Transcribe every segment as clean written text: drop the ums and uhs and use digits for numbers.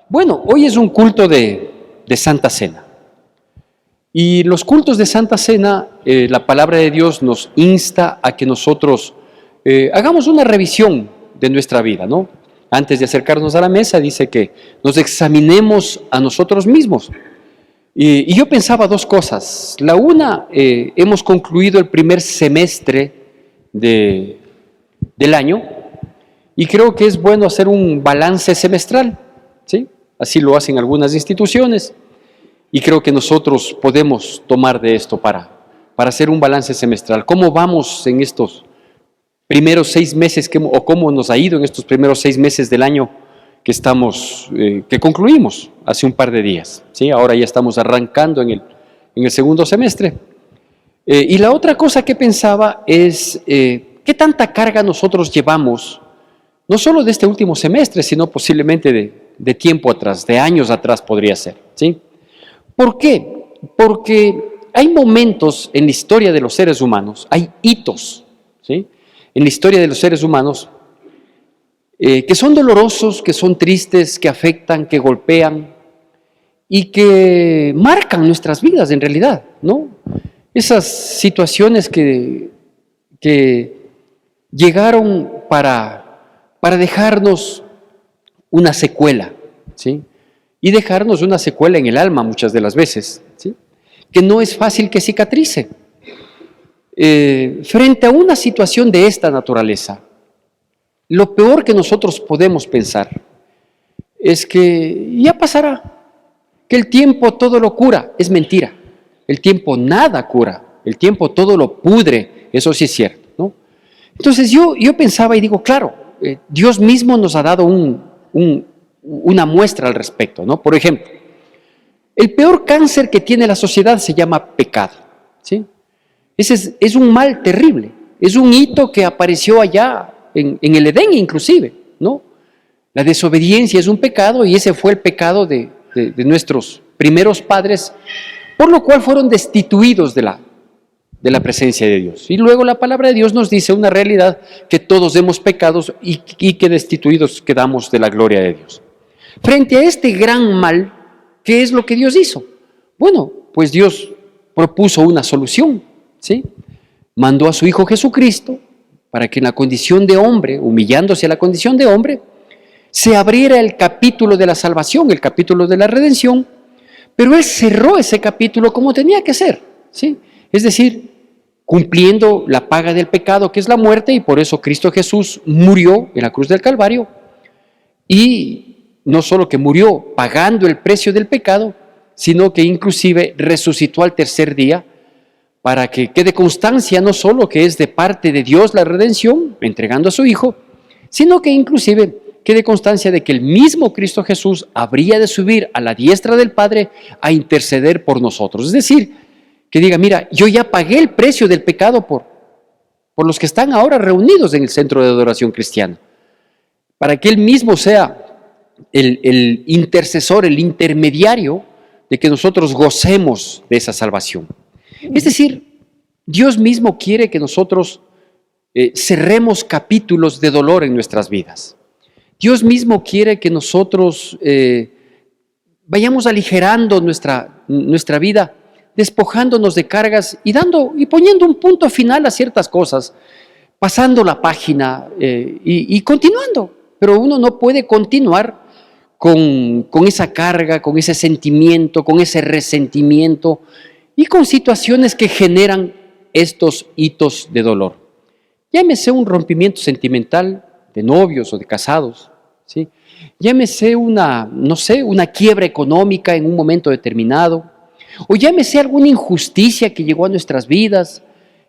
Bueno, hoy es un culto de Santa Cena. Y los cultos de Santa Cena, la palabra de Dios nos insta a que nosotros hagamos una revisión de nuestra vida, ¿no? Antes de acercarnos a la mesa, dice que nos examinemos a nosotros mismos. Y yo pensaba dos cosas. La una, hemos concluido el primer semestre del año y creo que es bueno hacer un balance semestral, ¿sí? Así lo hacen algunas instituciones y creo que nosotros podemos tomar de esto para hacer un balance semestral. ¿Cómo vamos en estos primeros 6 meses o cómo nos ha ido en estos primeros 6 meses del año que concluimos hace un par de días, ¿sí? Ahora ya estamos arrancando en el segundo semestre. Y la otra cosa que pensaba es qué tanta carga nosotros llevamos, no solo de este último semestre, sino posiblemente de tiempo atrás, de años atrás podría ser, ¿sí? ¿Por qué? Porque hay momentos en la historia de los seres humanos, hay hitos, ¿sí? En la historia de los seres humanos que son dolorosos, que son tristes, que afectan, que golpean y que marcan nuestras vidas en realidad, ¿no? Esas situaciones que llegaron para dejarnos una secuela, ¿sí? Y dejarnos una secuela en el alma muchas de las veces, ¿sí? Que no es fácil que cicatrice. Frente a una situación de esta naturaleza, lo peor que nosotros podemos pensar es que ya pasará, que el tiempo todo lo cura. Es mentira. El tiempo nada cura, el tiempo todo lo pudre, eso sí es cierto, ¿no? Entonces yo pensaba y digo, claro, Dios mismo nos ha dado una muestra al respecto, ¿no? Por ejemplo, el peor cáncer que tiene la sociedad se llama pecado, ¿sí? Ese es un mal terrible, es un hito que apareció allá en el Edén inclusive, ¿no? La desobediencia es un pecado y ese fue el pecado de nuestros primeros padres, por lo cual fueron destituidos de la presencia de Dios. Y luego la palabra de Dios nos dice una realidad, que todos hemos pecado y que destituidos quedamos de la gloria de Dios. Frente a este gran mal, ¿qué es lo que Dios hizo? Bueno, pues Dios propuso una solución, ¿sí? Mandó a su Hijo Jesucristo para que en la condición de hombre, humillándose a la condición de hombre, se abriera el capítulo de la salvación, el capítulo de la redención, pero Él cerró ese capítulo como tenía que ser, ¿sí? Es decir, cumpliendo la paga del pecado, que es la muerte, y por eso Cristo Jesús murió en la cruz del Calvario, y no solo que murió pagando el precio del pecado, sino que inclusive resucitó al tercer día, para que quede constancia no solo que es de parte de Dios la redención, entregando a su Hijo, sino que inclusive quede constancia de que el mismo Cristo Jesús habría de subir a la diestra del Padre a interceder por nosotros. Es decir, que diga, mira, yo ya pagué el precio del pecado por los que están ahora reunidos en el centro de adoración cristiana, para que Él mismo sea el intercesor, el intermediario de que nosotros gocemos de esa salvación. Es decir, Dios mismo quiere que nosotros cerremos capítulos de dolor en nuestras vidas. Dios mismo quiere que nosotros vayamos aligerando nuestra vida, despojándonos de cargas y poniendo un punto final a ciertas cosas, pasando la página y continuando. Pero uno no puede continuar con esa carga, con ese sentimiento, con ese resentimiento y con situaciones que generan estos hitos de dolor. Llámese un rompimiento sentimental de novios o de casados, ¿sí? Llámese una quiebra económica en un momento determinado, o llámese alguna injusticia que llegó a nuestras vidas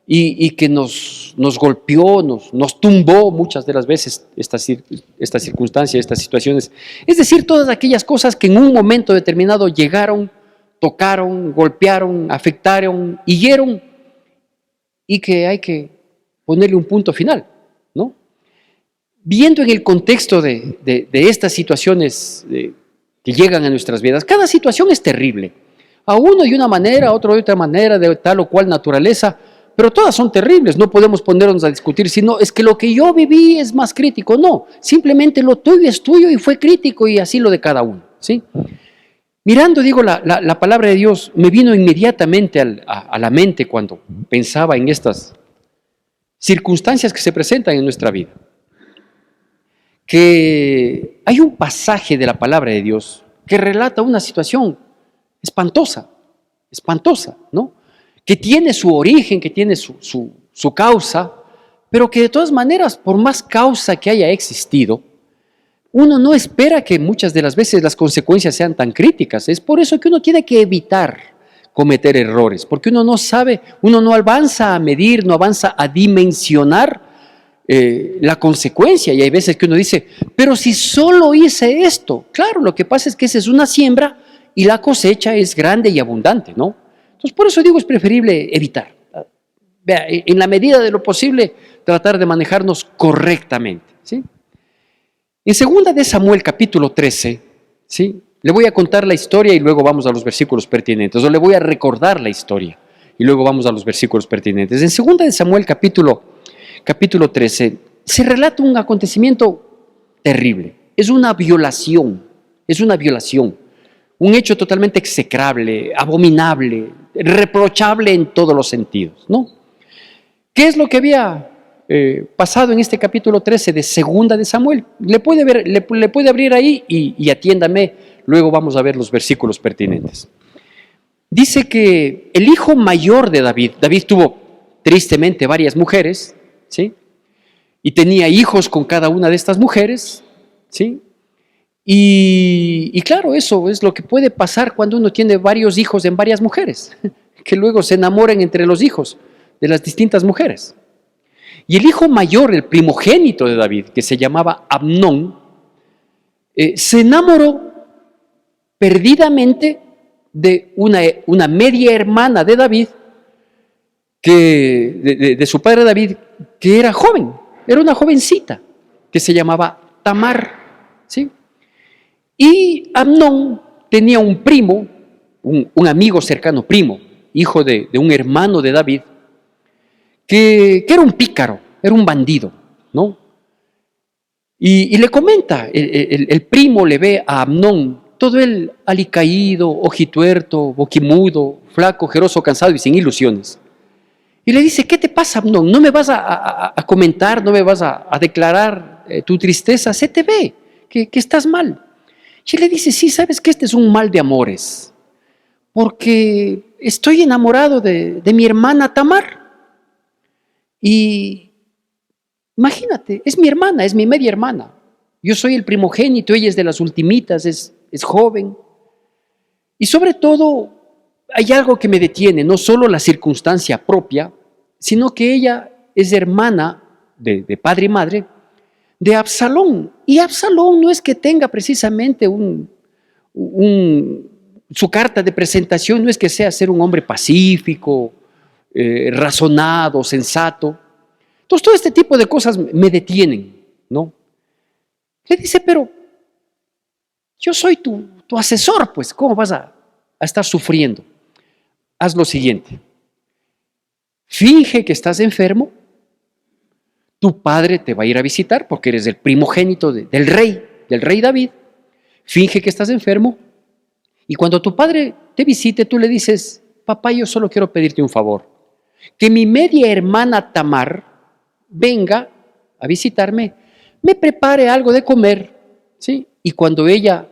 y que nos golpeó, nos tumbó muchas de las veces esta circunstancia, estas situaciones. Es decir, todas aquellas cosas que en un momento determinado llegaron, tocaron, golpearon, afectaron, hirieron y que hay que ponerle un punto final, ¿no? Viendo en el contexto de estas situaciones que llegan a nuestras vidas, cada situación es terrible. A uno de una manera, a otro de otra manera, de tal o cual naturaleza, pero todas son terribles, no podemos ponernos a discutir si no, es que lo que yo viví es más crítico, no, simplemente lo tuyo es tuyo y fue crítico y así lo de cada uno, ¿sí? Mirando, digo, la palabra de Dios, me vino inmediatamente a la mente cuando pensaba en estas circunstancias que se presentan en nuestra vida, que hay un pasaje de la palabra de Dios que relata una situación espantosa, ¿no? Que tiene su origen, que tiene su causa, pero que de todas maneras, por más causa que haya existido, uno no espera que muchas de las veces las consecuencias sean tan críticas. Es por eso que uno tiene que evitar cometer errores, porque uno no sabe, uno no avanza a medir, no avanza a dimensionar la consecuencia. Y hay veces que uno dice, pero si solo hice esto, claro, lo que pasa es que esa es una siembra y la cosecha es grande y abundante, ¿no? Entonces, por eso digo, es preferible evitar. Vea, en la medida de lo posible, tratar de manejarnos correctamente, ¿sí? En 2 de Samuel, capítulo 13, ¿sí? Le voy a contar la historia y luego vamos a los versículos pertinentes, o le voy a recordar la historia y luego vamos a los versículos pertinentes. En 2 de Samuel, capítulo 13, se relata un acontecimiento terrible. Es una violación, un hecho totalmente execrable, abominable, reprochable en todos los sentidos, ¿no? ¿Qué es lo que había pasado en este capítulo 13 de 2 de Samuel? Le puede abrir ahí y atiéndame, luego vamos a ver los versículos pertinentes. Dice que el hijo mayor de David tuvo tristemente varias mujeres, ¿sí? Y tenía hijos con cada una de estas mujeres, ¿sí? Y claro, eso es lo que puede pasar cuando uno tiene varios hijos en varias mujeres, que luego se enamoran entre los hijos de las distintas mujeres. Y el hijo mayor, el primogénito de David, que se llamaba Amnón, se enamoró perdidamente de una media hermana de David, de su padre David, que era joven, era una jovencita, que se llamaba Tamar, ¿sí? Y Amnón tenía un primo, un amigo cercano, primo, hijo de un hermano de David, que era un pícaro, era un bandido, ¿no? Y le comenta, el primo le ve a Amnón, todo él alicaído, ojituerto, boquimudo, flaco, ojeroso, cansado y sin ilusiones. Y le dice, ¿qué te pasa, Amnón? ¿No me vas a comentar, no me vas a declarar tu tristeza? Se te ve que estás mal. Y él le dice, sí, sabes que este es un mal de amores, porque estoy enamorado de mi hermana Tamar. Y imagínate, es mi hermana, es mi media hermana. Yo soy el primogénito, ella es de las ultimitas, es joven. Y sobre todo, hay algo que me detiene, no solo la circunstancia propia, sino que ella es hermana de padre y madre de Absalón. Y Absalón no es que tenga precisamente su carta de presentación, no es que sea ser un hombre pacífico, razonado, sensato. Entonces todo este tipo de cosas me detienen, ¿no? Le dice, pero yo soy tu asesor, pues, ¿cómo vas a estar sufriendo? Haz lo siguiente, finge que estás enfermo, tu padre te va a ir a visitar porque eres el primogénito del rey David, finge que estás enfermo y cuando tu padre te visite tú le dices, papá, yo solo quiero pedirte un favor, que mi media hermana Tamar venga a visitarme, me prepare algo de comer, ¿sí? Y cuando ella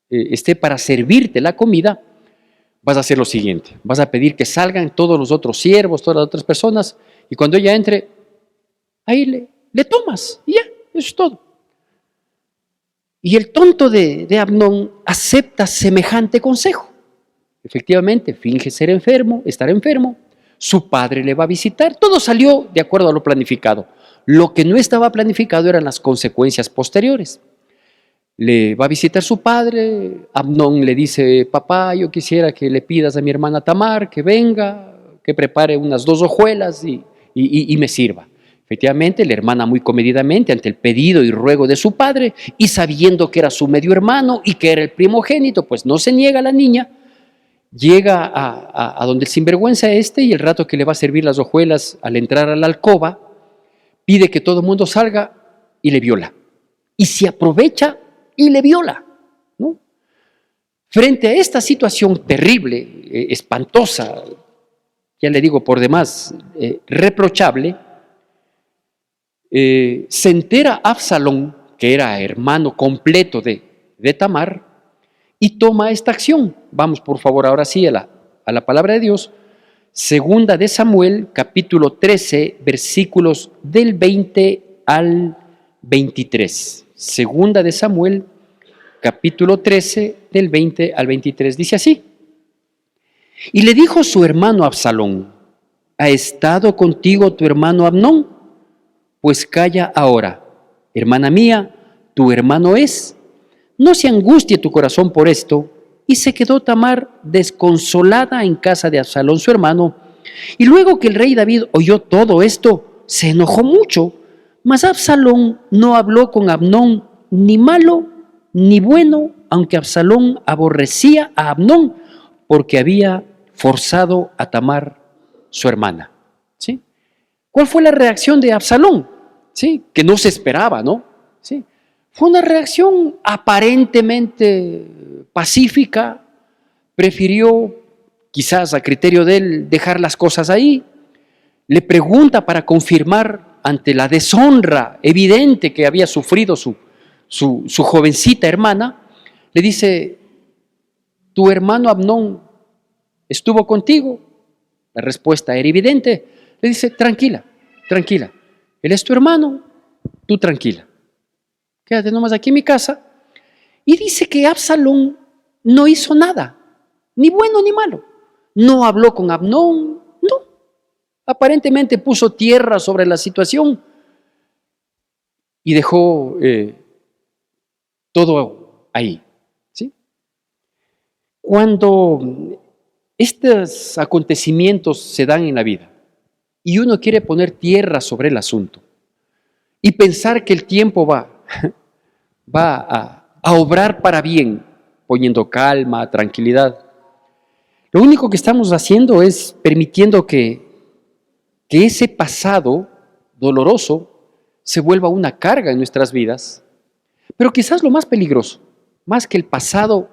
esté para servirte la comida, vas a hacer lo siguiente, vas a pedir que salgan todos los otros siervos, todas las otras personas, y cuando ella entre, ahí le tomas, y ya, eso es todo. Y el tonto de Amnón acepta semejante consejo. Efectivamente, finge ser enfermo, estar enfermo, su padre le va a visitar, todo salió de acuerdo a lo planificado. Lo que no estaba planificado eran las consecuencias posteriores. Le va a visitar su padre, Amnón le dice, papá, yo quisiera que le pidas a mi hermana Tamar que venga, que prepare unas 2 hojuelas y me sirva. Efectivamente, la hermana muy comedidamente ante el pedido y ruego de su padre y sabiendo que era su medio hermano y que era el primogénito, pues no se niega a la niña, llega a donde el sinvergüenza y el rato que le va a servir las hojuelas al entrar a la alcoba, pide que todo el mundo salga y le viola. Y se aprovecha y le viola, ¿no? Frente a esta situación terrible, espantosa, ya le digo por demás, reprochable, se entera Absalón, que era hermano completo de Tamar, y toma esta acción. Vamos por favor ahora sí a la palabra de Dios. Segunda de Samuel, capítulo 13, versículos del 20 al 23. Segunda de Samuel, capítulo 13, del 20 al 23. Dice así: y le dijo su hermano Absalón: ¿ha estado contigo tu hermano Amnón? Pues calla ahora, hermana mía, tu hermano es. No se angustie tu corazón por esto. Y se quedó Tamar desconsolada en casa de Absalón su hermano. Y luego que el rey David oyó todo esto, se enojó mucho. Mas Absalón no habló con Amnón ni malo ni bueno, aunque Absalón aborrecía a Amnón porque había forzado a Tamar su hermana. ¿Sí? ¿Cuál fue la reacción de Absalón? ¿Sí? Que no se esperaba, ¿no? ¿Sí? Fue una reacción aparentemente pacífica. Prefirió, quizás a criterio de él, dejar las cosas ahí. Le pregunta para confirmar ante la deshonra evidente que había sufrido su jovencita hermana. Le dice: ¿tu hermano Amnón estuvo contigo? La respuesta era evidente. Le dice: tranquila, tranquila. Él es tu hermano, tú tranquila. Quédate nomás aquí en mi casa. Y dice que Absalón no hizo nada, ni bueno ni malo. No habló con Amnón, no. Aparentemente puso tierra sobre la situación y dejó todo ahí. ¿Sí? Cuando estos acontecimientos se dan en la vida y uno quiere poner tierra sobre el asunto y pensar que el tiempo va a obrar para bien, poniendo calma, tranquilidad, lo único que estamos haciendo es permitiendo que ese pasado doloroso se vuelva una carga en nuestras vidas. Pero quizás lo más peligroso, más que el pasado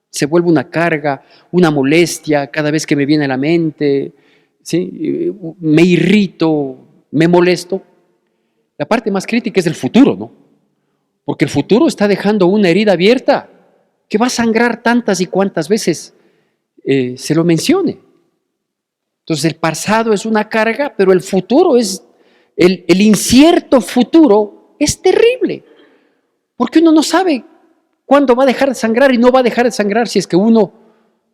se vuelve una carga, una molestia cada vez que me viene a la mente, ¿sí? Me irrito, me molesto. La parte más crítica es el futuro, ¿no? Porque el futuro está dejando una herida abierta que va a sangrar tantas y cuantas veces se lo mencione. Entonces el pasado es una carga, pero el futuro es, el incierto futuro es terrible, porque uno no sabe cuándo va a dejar de sangrar y no va a dejar de sangrar si es que uno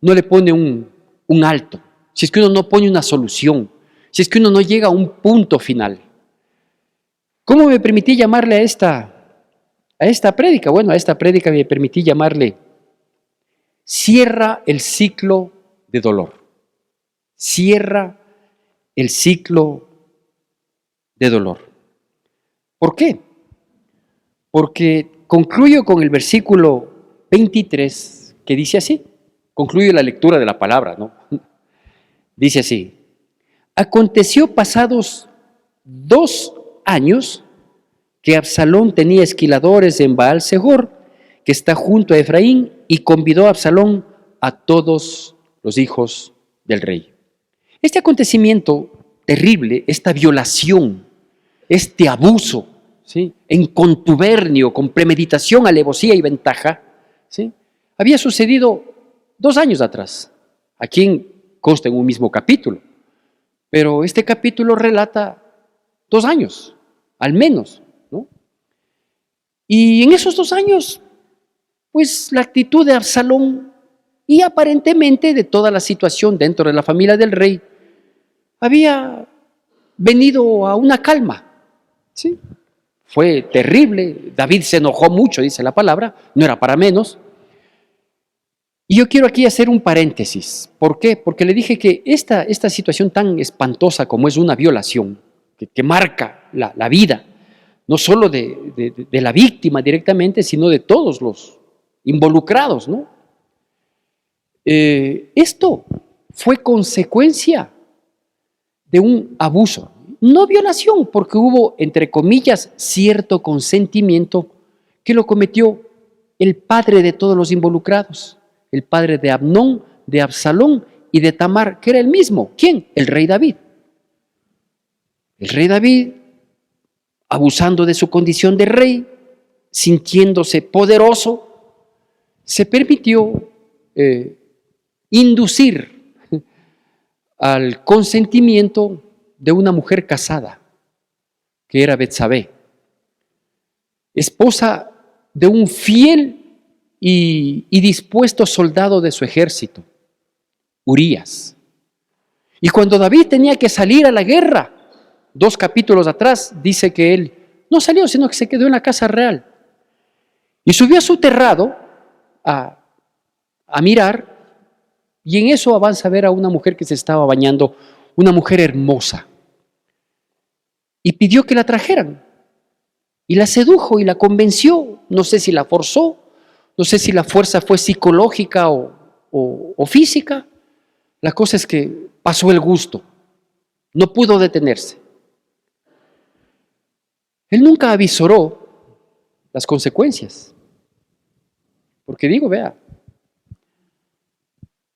no le pone un alto, si es que uno no pone una solución, si es que uno no llega a un punto final. ¿Cómo me permití llamarle a esta prédica? Bueno, a esta prédica me permití llamarle: cierra el ciclo de dolor. Cierra el ciclo de dolor. ¿Por qué? Porque concluyo con el versículo 23 que dice así. Concluyo la lectura de la palabra, ¿no? Dice así: aconteció pasados 2 años que Absalón tenía esquiladores en Baal-Segor, que está junto a Efraín, y convidó a Absalón a todos los hijos del rey. Este acontecimiento terrible, esta violación, este abuso, ¿sí?, en contubernio, con premeditación, alevosía y ventaja, ¿sí?, había sucedido 2 años atrás. Aquí consta en un mismo capítulo, pero este capítulo relata 2 años, al menos, ¿no? Y en esos 2 años, pues la actitud de Absalón y aparentemente de toda la situación dentro de la familia del rey había venido a una calma, ¿sí? Fue terrible, David se enojó mucho, dice la palabra, no era para menos. Y yo quiero aquí hacer un paréntesis. ¿Por qué? Porque le dije que esta situación tan espantosa como es una violación, que marca la vida, no solo de la víctima directamente, sino de todos los involucrados, ¿no? Esto fue consecuencia de un abuso, no violación, porque hubo, entre comillas, cierto consentimiento que lo cometió el padre de todos los involucrados, el padre de Amnón, de Absalón y de Tamar, que era el mismo. ¿Quién? El rey David. El rey David, abusando de su condición de rey, sintiéndose poderoso, se permitió inducir al consentimiento de una mujer casada, que era Betsabé, esposa de un fiel y dispuesto soldado de su ejército, Urías. Y cuando David tenía que salir a la guerra, 2 capítulos atrás, dice que él no salió, sino que se quedó en la casa real. Y subió a su terrado a mirar, y en eso avanza a ver a una mujer que se estaba bañando, una mujer hermosa. Y pidió que la trajeran. Y la sedujo y la convenció. No sé si la forzó, no sé si la fuerza fue psicológica o física. La cosa es que pasó el gusto. No pudo detenerse. Él nunca avisoró las consecuencias. Porque digo, vea,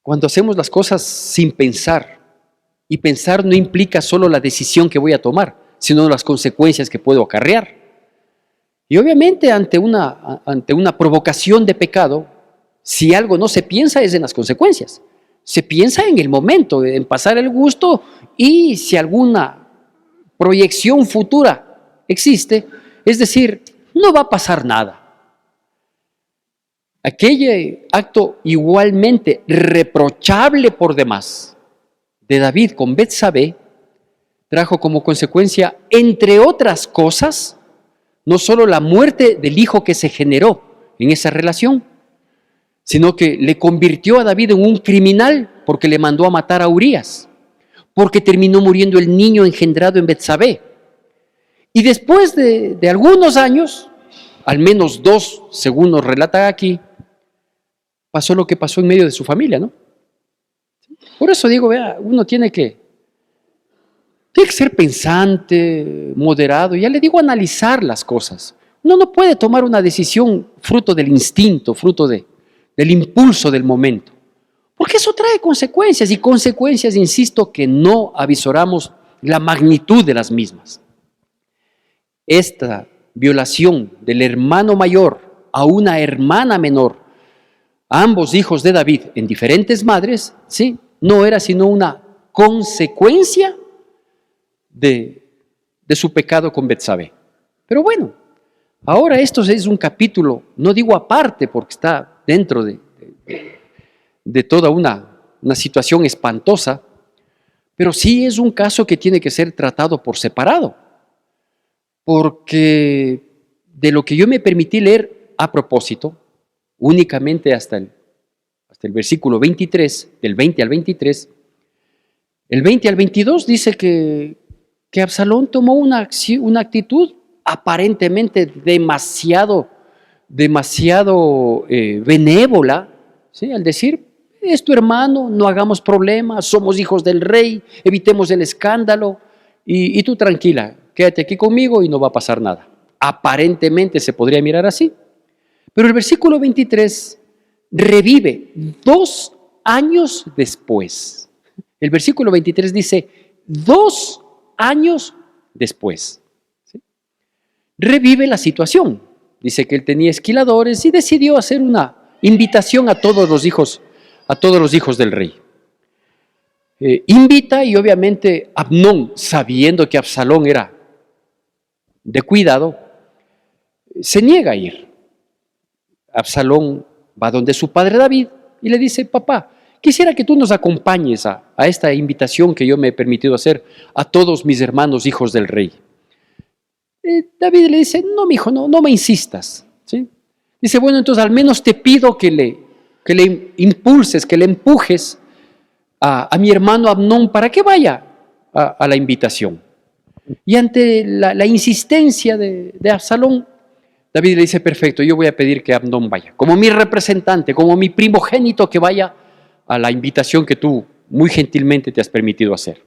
cuando hacemos las cosas sin pensar, y pensar no implica solo la decisión que voy a tomar, sino las consecuencias que puedo acarrear. Y obviamente ante una provocación de pecado, si algo no se piensa es en las consecuencias. Se piensa en el momento, en pasar el gusto, y si alguna proyección futura existe, es decir, no va a pasar nada. Aquel acto igualmente reprochable por demás de David con Betsabé trajo como consecuencia, entre otras cosas, no solo la muerte del hijo que se generó en esa relación, sino que le convirtió a David en un criminal porque le mandó a matar a Urías, porque terminó muriendo el niño engendrado en Betsabé. Y después de algunos años, al menos 2, según nos relata aquí, pasó lo que pasó en medio de su familia, ¿no? Por eso digo, vea, uno tiene que ser pensante, moderado, ya le digo, analizar las cosas. Uno no puede tomar una decisión fruto del instinto, fruto del impulso del momento, porque eso trae consecuencias, y consecuencias, insisto, que no avisoramos la magnitud de las mismas. Esta violación del hermano mayor a una hermana menor, a ambos hijos de David en diferentes madres, ¿sí?, no era sino una consecuencia de su pecado con Betsabé. Pero bueno, ahora esto es un capítulo, no digo aparte porque está dentro de toda una situación espantosa, pero sí es un caso que tiene que ser tratado por separado, porque de lo que yo me permití leer a propósito, únicamente hasta el versículo 23, del 20 al 23, el 20 al 22 dice que Absalón tomó una actitud aparentemente demasiado benévola, ¿sí?, al decir, es tu hermano, no hagamos problemas, somos hijos del rey, evitemos el escándalo, y tú tranquila, quédate aquí conmigo y no va a pasar nada. Aparentemente se podría mirar así, pero el versículo 23 revive 2 años después. El versículo 23 dice, 2 años después, ¿sí?, revive la situación. Dice que él tenía esquiladores y decidió hacer una invitación a todos los hijos del rey. Invita, y obviamente Amnón, sabiendo que Absalón era de cuidado, se niega a ir. Absalón va donde su padre David y le dice, papá, quisiera que tú nos acompañes a esta invitación que yo me he permitido hacer a todos mis hermanos hijos del rey. David le dice, no, mijo, no me insistas, ¿sí? Dice, bueno, entonces al menos te pido que le impulses, que le empujes a mi hermano Amnón para que vaya a la invitación. Y ante la insistencia de Absalón, David le dice, perfecto, yo voy a pedir que Amnón vaya, como mi representante, como mi primogénito, que vaya a la invitación que tú muy gentilmente te has permitido hacer.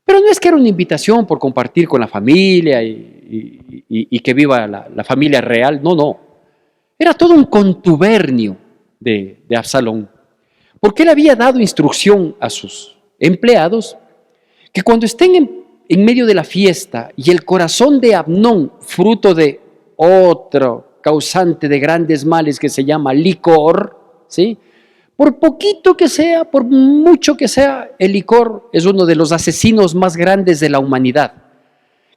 Pero no es que era una invitación por compartir con la familia y que viva la familia real, no. Era todo un contubernio de Absalón, porque él había dado instrucción a sus empleados que cuando estén en medio de la fiesta y el corazón de Amnón, fruto de otro causante de grandes males que se llama licor, ¿sí? Por poquito que sea, por mucho que sea, el licor es uno de los asesinos más grandes de la humanidad,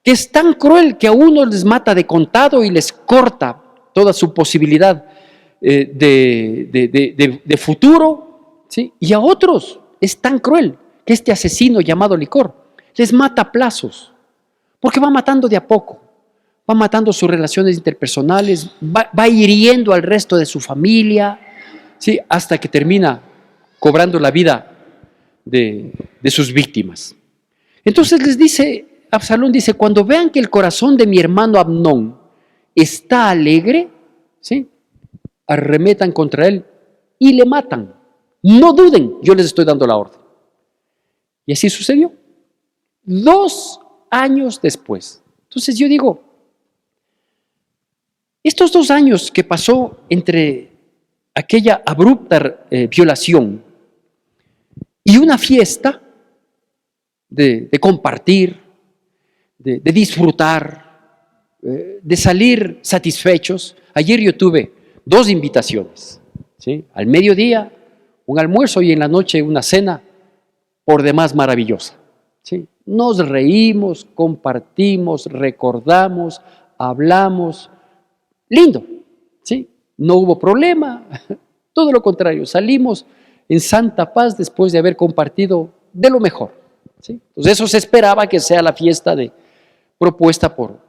que es tan cruel que a unos les mata de contado y les corta toda su posibilidad de futuro, ¿sí? Y a otros es tan cruel que este asesino llamado licor les mata a plazos, porque va matando de a poco, va matando sus relaciones interpersonales, va hiriendo al resto de su familia, ¿sí? Hasta que termina cobrando la vida de sus víctimas. Entonces les dice, Absalón dice, cuando vean que el corazón de mi hermano Amnón está alegre, ¿sí? Arremetan contra él y le matan. No duden, yo les estoy dando la orden. Y así sucedió. 2 años después. Entonces yo digo, estos 2 años que pasó entre aquella abrupta violación y una fiesta de compartir, de disfrutar, de salir satisfechos. Ayer yo tuve 2 invitaciones, ¿sí? Al mediodía un almuerzo y en la noche una cena por demás maravillosa, ¿sí? Nos reímos, compartimos, recordamos, hablamos, lindo, ¿sí? No hubo problema, todo lo contrario, salimos en santa paz después de haber compartido de lo mejor, ¿sí? Entonces eso se esperaba que sea la fiesta propuesta por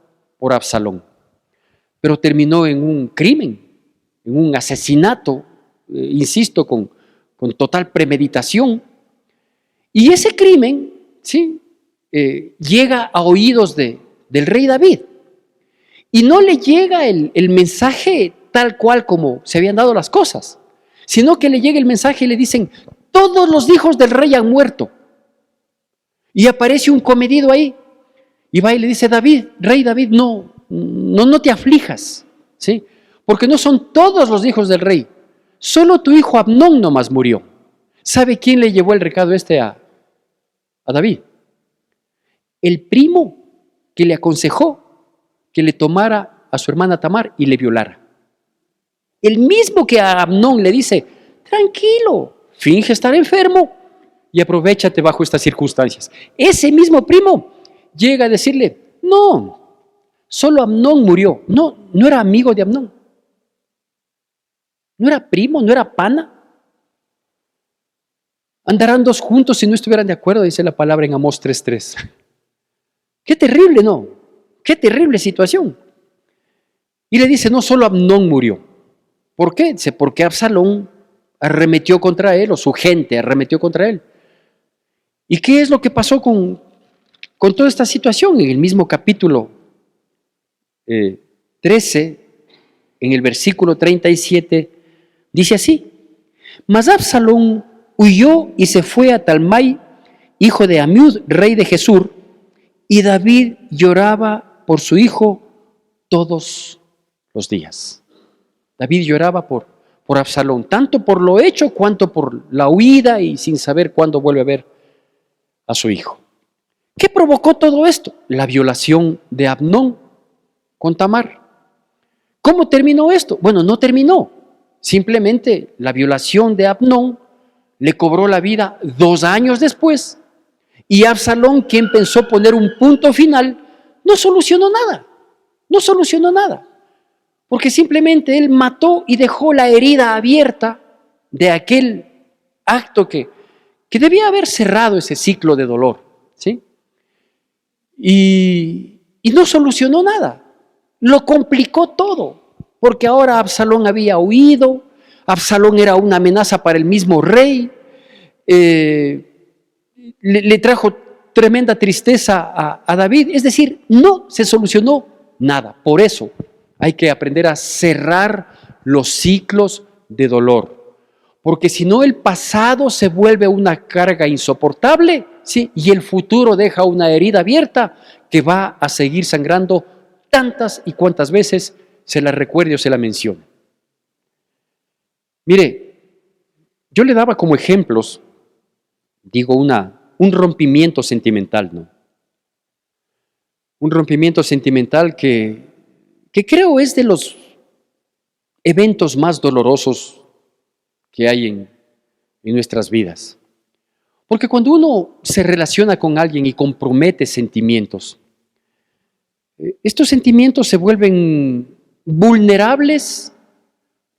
Absalón, pero terminó en un crimen, en un asesinato, insisto, con total premeditación. Y ese crimen, ¿sí? Llega a oídos del rey David. Y no le llega el mensaje tal cual como se habían dado las cosas, sino que le llega el mensaje y le dicen, todos los hijos del rey han muerto. Y aparece un comedido ahí, y va y le dice, David, rey David, no te aflijas, ¿sí? Porque no son todos los hijos del rey, solo tu hijo Amnón nomás murió. ¿Sabe quién le llevó el recado a David? El primo que le aconsejó que le tomara a su hermana Tamar y le violara. El mismo que a Amnón le dice, tranquilo, finge estar enfermo y aprovéchate bajo estas circunstancias. Ese mismo primo llega a decirle, no, solo Amnón murió. No era amigo de Amnón. No era primo, no era pana. Andarán 2 juntos si no estuvieran de acuerdo, dice la palabra en Amós 3:3. Qué terrible, ¿no? Qué terrible situación. Y le dice, no solo Amnón murió. ¿Por qué? Dice, porque Absalón arremetió contra él, o su gente arremetió contra él. ¿Y qué es lo que pasó con toda esta situación? En el mismo capítulo 13, en el versículo 37, dice así, mas Absalón huyó y se fue a Talmai, hijo de Amiud, rey de Gesur, y David lloraba por su hijo todos los días. David lloraba por Absalón, tanto por lo hecho cuanto por la huida y sin saber cuándo vuelve a ver a su hijo. ¿Qué provocó todo esto? La violación de Amnón con Tamar. ¿Cómo terminó esto? Bueno, no terminó. Simplemente la violación de Amnón le cobró la vida 2 años después. Y Absalón, quien pensó poner un punto final, no solucionó nada. No solucionó nada. Porque simplemente él mató y dejó la herida abierta de aquel acto que debía haber cerrado ese ciclo de dolor, ¿sí? Y no solucionó nada. Lo complicó todo. Porque ahora Absalón había huido. Absalón era una amenaza para el mismo rey. Le trajo tremenda tristeza a David. Es decir, no se solucionó nada. Por eso hay que aprender a cerrar los ciclos de dolor. porque si no el pasado se vuelve una carga insoportable, ¿sí? Y el futuro deja una herida abierta que va a seguir sangrando tantas y cuantas veces se la recuerde o se la mencione. Mire, yo le daba como ejemplos, digo, un rompimiento sentimental, ¿no? Un rompimiento sentimental que creo es de los eventos más dolorosos que hay en nuestras vidas. Porque cuando uno se relaciona con alguien y compromete sentimientos, estos sentimientos se vuelven vulnerables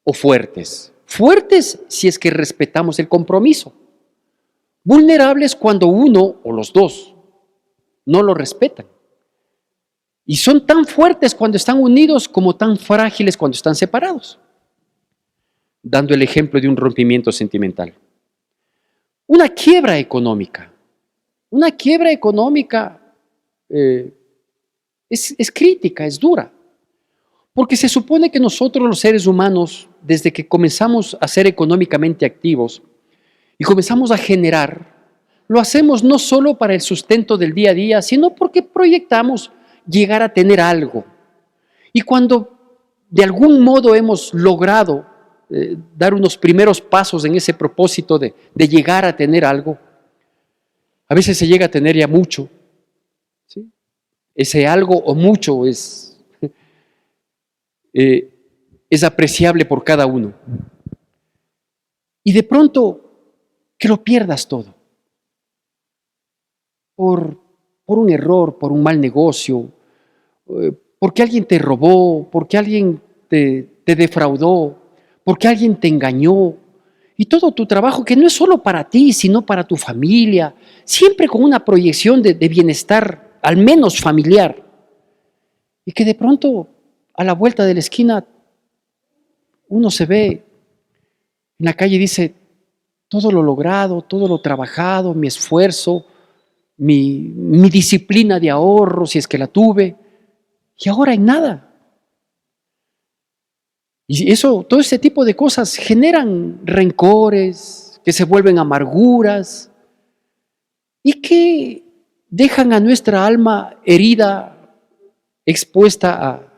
o fuertes. Fuertes si es que respetamos el compromiso. Vulnerables cuando uno o los dos no lo respetan. Y son tan fuertes cuando están unidos como tan frágiles cuando están separados. Dando el ejemplo de un rompimiento sentimental. Una quiebra económica. Una quiebra económica es crítica, es dura. Porque se supone que nosotros los seres humanos, desde que comenzamos a ser económicamente activos y comenzamos a generar, lo hacemos no solo para el sustento del día a día, sino porque proyectamos llegar a tener algo. Y cuando de algún modo hemos logrado dar unos primeros pasos en ese propósito de llegar a tener algo, a veces se llega a tener ya mucho, ¿sí? Ese algo o mucho es apreciable por cada uno. Y de pronto que lo pierdas todo por un error, por un mal negocio, porque alguien te robó, porque alguien te defraudó, porque alguien te engañó, y todo tu trabajo que no es solo para ti, sino para tu familia, siempre con una proyección de bienestar, al menos familiar, y que de pronto a la vuelta de la esquina uno se ve en la calle y dice, todo lo logrado, todo lo trabajado, mi esfuerzo, mi disciplina de ahorro, si es que la tuve, y ahora en nada. Y todo ese tipo de cosas generan rencores, que se vuelven amarguras y que dejan a nuestra alma herida, expuesta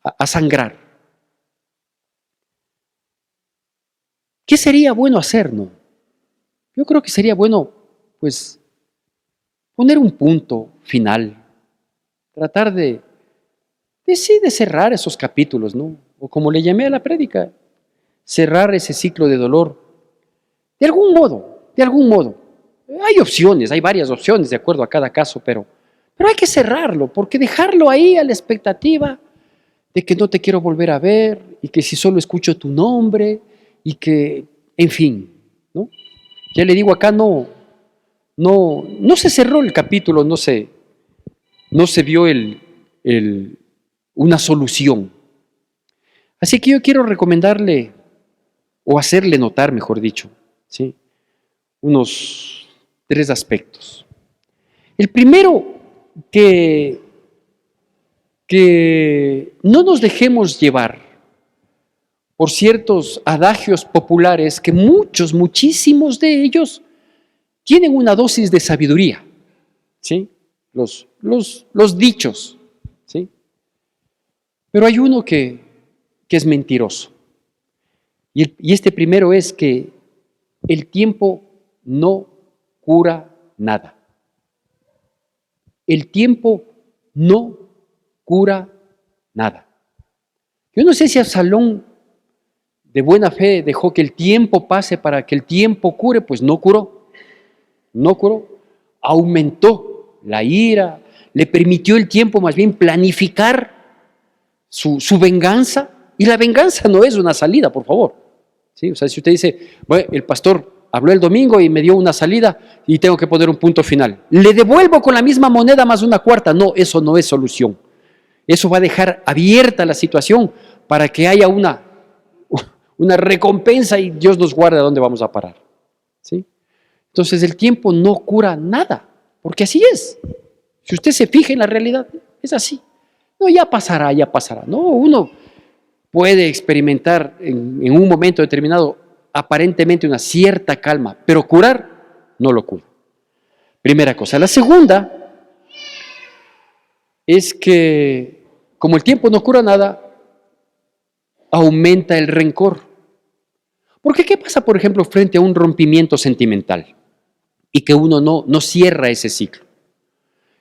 a sangrar. ¿Qué sería bueno hacer, no? Yo creo que sería bueno, pues, poner un punto final, tratar de cerrar esos capítulos, ¿no? O como le llamé a la prédica, cerrar ese ciclo de dolor. De algún modo, de algún modo. Hay opciones, hay varias opciones de acuerdo a cada caso, pero hay que cerrarlo, porque dejarlo ahí a la expectativa de que no te quiero volver a ver y que si solo escucho tu nombre y que, en fin, ¿no? Ya le digo, acá no se cerró el capítulo, no se vio una solución. Así que yo quiero recomendarle, o hacerle notar, mejor dicho, ¿sí? Unos 3 aspectos. El primero, que no nos dejemos llevar por ciertos adagios populares que muchísimos de ellos tienen una dosis de sabiduría, ¿sí? Los dichos, ¿sí? Pero hay uno que es mentiroso. Y este primero es que el tiempo no cura nada. El tiempo no cura nada. Yo no sé si Absalón de buena fe dejó que el tiempo pase para que el tiempo cure, pues no curó. No curó. Aumentó la ira, le permitió el tiempo más bien planificar su venganza. Y la venganza no es una salida, por favor. ¿Sí? O sea, si usted dice, bueno, el pastor habló el domingo y me dio una salida y tengo que poner un punto final, le devuelvo con la misma moneda más una cuarta. No, eso no es solución. Eso va a dejar abierta la situación para que haya una recompensa y Dios nos guarde a dónde vamos a parar. ¿Sí? Entonces el tiempo no cura nada, porque así es. Si usted se fija en la realidad, es así. No, ya pasará. No, uno puede experimentar en un momento determinado aparentemente una cierta calma, pero curar no lo cura. Primera cosa. La segunda es que, como el tiempo no cura nada, aumenta el rencor. Porque ¿qué pasa, por ejemplo, frente a un rompimiento sentimental y que uno no cierra ese ciclo?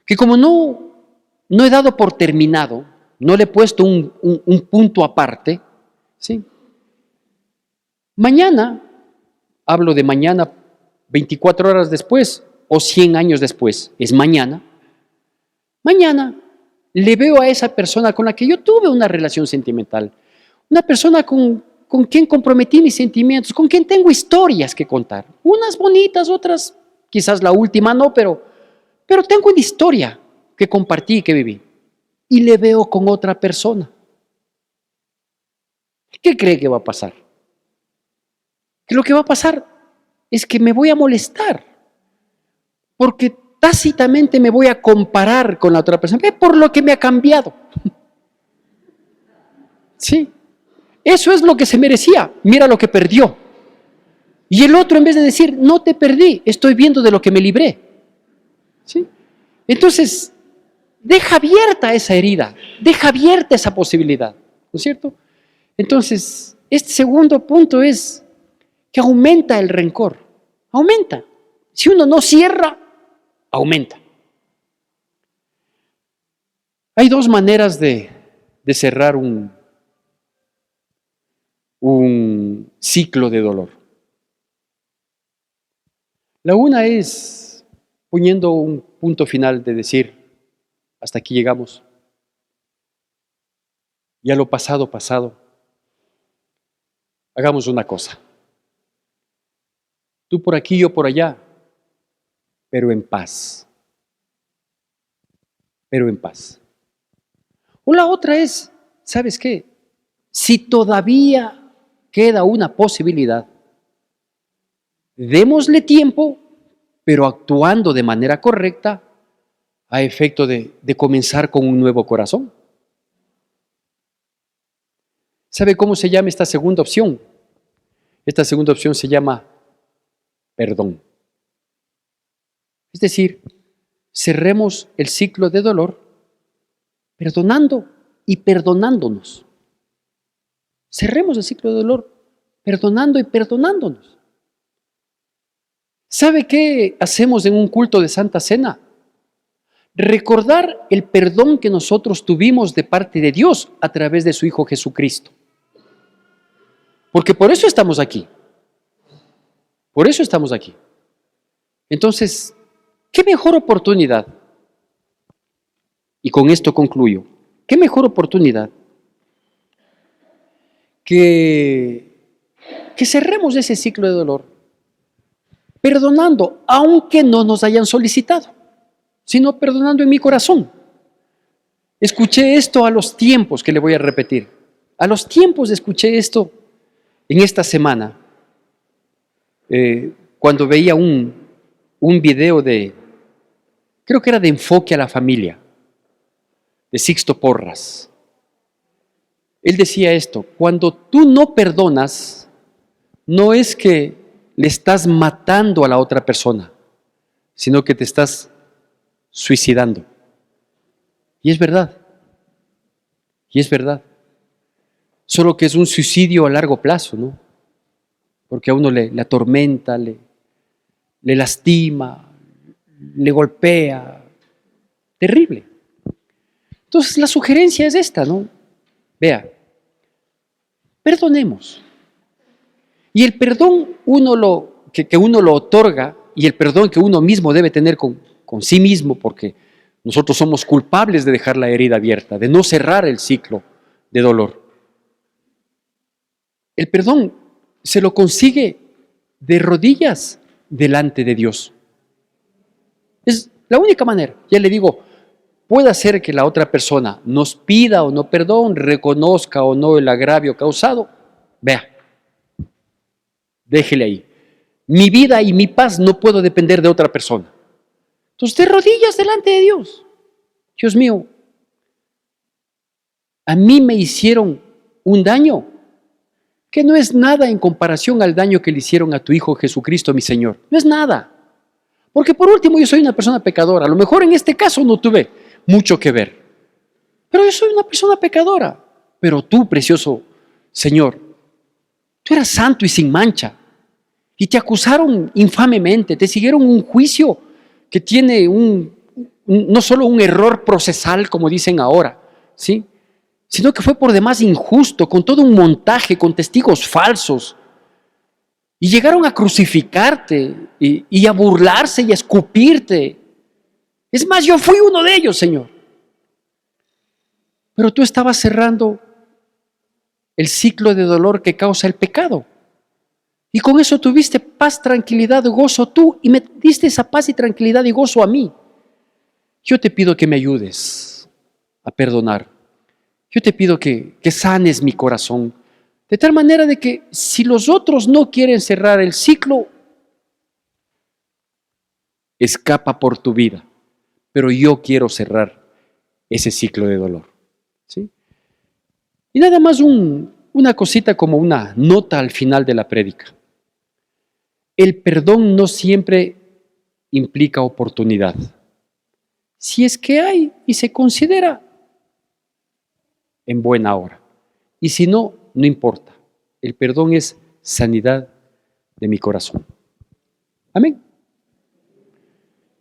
Que como no he dado por terminado, no le he puesto un punto aparte, ¿sí? Mañana, hablo de mañana 24 horas después o 100 años después, es mañana. Mañana le veo a esa persona con la que yo tuve una relación sentimental, una persona con quien comprometí mis sentimientos, con quien tengo historias que contar. Unas bonitas, otras, quizás la última no, pero tengo una historia que compartí y que viví. Y le veo con otra persona. ¿Qué cree que va a pasar? Que lo que va a pasar es que me voy a molestar, porque tácitamente me voy a comparar con la otra persona, por lo que me ha cambiado. Sí, eso es lo que se merecía, mira lo que perdió. Y el otro, en vez de decir, no te perdí, estoy viendo de lo que me libré. ¿Sí? Entonces, deja abierta esa herida, deja abierta esa posibilidad, ¿no es cierto? Entonces, este segundo punto es que aumenta el rencor, aumenta. Si uno no cierra, aumenta. Hay dos maneras de cerrar un ciclo de dolor. La una es poniendo un punto final de decir, hasta aquí llegamos, ya lo pasado, pasado. Hagamos una cosa. Tú por aquí, yo por allá, pero en paz. Pero en paz. O la otra es, ¿sabes qué? Si todavía queda una posibilidad, démosle tiempo, pero actuando de manera correcta a efecto de comenzar con un nuevo corazón. ¿Sabe cómo se llama esta segunda opción? Esta segunda opción se llama perdón. Es decir, cerremos el ciclo de dolor perdonando y perdonándonos. Cerremos el ciclo de dolor perdonando y perdonándonos. ¿Sabe qué hacemos en un culto de Santa Cena? Recordar el perdón que nosotros tuvimos de parte de Dios a través de su Hijo Jesucristo. Porque por eso estamos aquí. Por eso estamos aquí. Entonces, ¿qué mejor oportunidad? Y con esto concluyo. ¿Qué mejor oportunidad que cerremos ese ciclo de dolor perdonando, aunque no nos hayan solicitado, sino perdonando en mi corazón? Escuché esto a los tiempos, que le voy a repetir. A los tiempos escuché esto en esta semana, cuando veía un video creo que era de Enfoque a la Familia, de Sixto Porras. Él decía esto: cuando tú no perdonas, no es que le estás matando a la otra persona, sino que te estás suicidando. Y es verdad. Y es verdad. Solo que es un suicidio a largo plazo, ¿no? Porque a uno le atormenta, le lastima, le golpea. Terrible. Entonces la sugerencia es esta, ¿no? Vea, perdonemos. Y el perdón que uno lo otorga, y el perdón que uno mismo debe tener con sí mismo, porque nosotros somos culpables de dejar la herida abierta, de no cerrar el ciclo de dolor. El perdón se lo consigue de rodillas delante de Dios. Es la única manera. Ya le digo, puede ser que la otra persona nos pida o no perdón, reconozca o no el agravio causado. Vea, déjele ahí. Mi vida y mi paz no puedo depender de otra persona. Entonces, de rodillas delante de Dios. Dios mío, a mí me hicieron un daño. que no es nada en comparación al daño que le hicieron a tu Hijo Jesucristo, mi Señor. No es nada. Porque por último yo soy una persona pecadora. A lo mejor en este caso no tuve mucho que ver. Pero yo soy una persona pecadora. Pero tú, precioso Señor, tú eras santo y sin mancha. Y te acusaron infamemente, te siguieron un juicio que tiene no solo un error procesal, como dicen ahora, ¿sí?, sino que fue por demás injusto, con todo un montaje, con testigos falsos. Y llegaron a crucificarte y a burlarse y a escupirte. Es más, yo fui uno de ellos, Señor. Pero tú estabas cerrando el ciclo de dolor que causa el pecado. Y con eso tuviste paz, tranquilidad, gozo tú, y me diste esa paz y tranquilidad y gozo a mí. Yo te pido que me ayudes a perdonar. Yo te pido que sanes mi corazón, de tal manera de que si los otros no quieren cerrar el ciclo, escapa por tu vida, pero yo quiero cerrar ese ciclo de dolor, ¿sí? Y nada más una cosita como una nota al final de la prédica. El perdón no siempre implica oportunidad. Si es que hay y se considera, en buena hora. Y si no, no importa. El perdón es sanidad de mi corazón. Amén.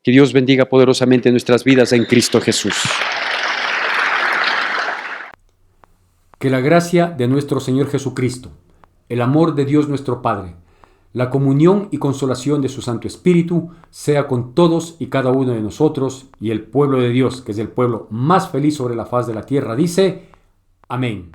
Que Dios bendiga poderosamente nuestras vidas en Cristo Jesús. Que la gracia de nuestro Señor Jesucristo, el amor de Dios nuestro Padre, la comunión y consolación de su Santo Espíritu sea con todos y cada uno de nosotros, y el pueblo de Dios, que es el pueblo más feliz sobre la faz de la tierra, dice: Amén.